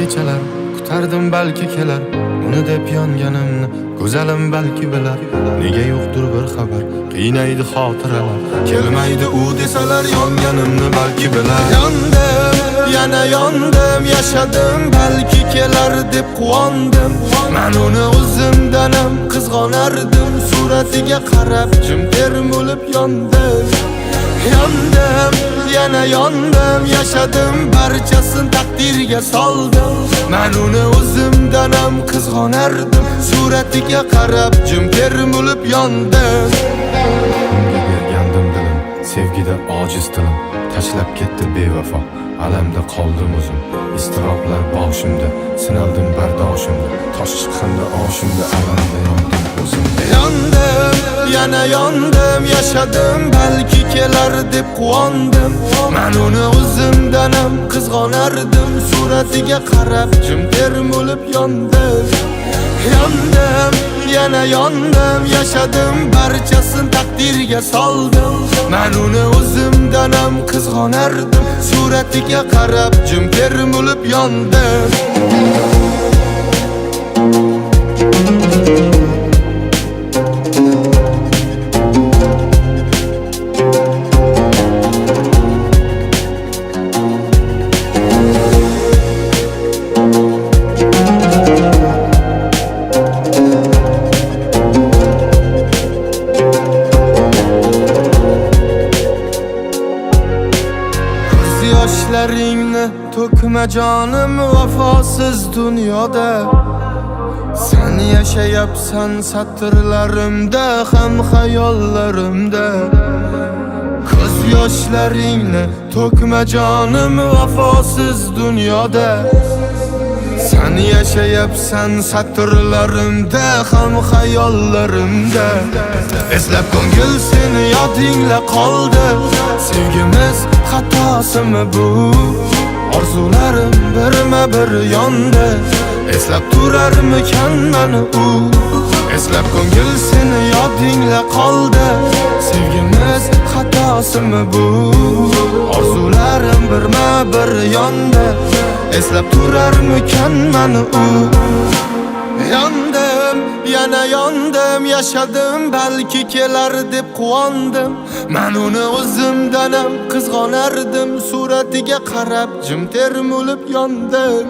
kechalar kutardim balki kelar uni deb yonganimni go'zalim balki bilar nega yo'qdir bir xabar qiynaydi xotiralar kelmaydi u desalar yonganimni balki bilar yondim yana yondim yashadim balki kelar deb quvondim men uni o'zimdanam qizg'onardim suratiga qarab jim termulib yondim yondim yana yondim yashadim barchasin taqdirga soldim men uni o'zimdanam qizg'onardim suratiga qarab jim termulib yondim unga bergandim dilim sevgida ojiz tilim tashlab ketdi bevafo alamda qoldim o'zim iztiroblar boshimda sinaldim bardoshimda tosh chiqqanda oshimda alamda yondim o'zimda yondim yana yondim yashadim balki kelar deb quvondim men uni o'zimdanam qizg'onardim suratiga qarab jim termulib yondim yondim yana yondim yashadim barchasin taqdirga soldim men uni o'zimdanam qizg'onardim suratiga qarab jim termulib yondim Yoshlaringni to'kma jonim vafosiz dunyoda sen yashayapsan satrlarimda ham xayollarimda ko'z yoshlaringni to'kma jonim vafosiz dunyoda sen yashayapsan satrlarimda ham xayollarimda eslab ko'ngil seni yodingla qoldi sevgimiz xatosimi bu orzularim birma bir yondi eslab turarmikan mani u eslab ko'ngil seni yodingla qoldi sevgimiz xatosimi bu orzularim birma bir yondi eslab turarmikan mani u yondim yana yondim yashadim balki kelar deb quvondim men uni o'zimdanam qizg'onardim suratiga qarab jim termulib yondim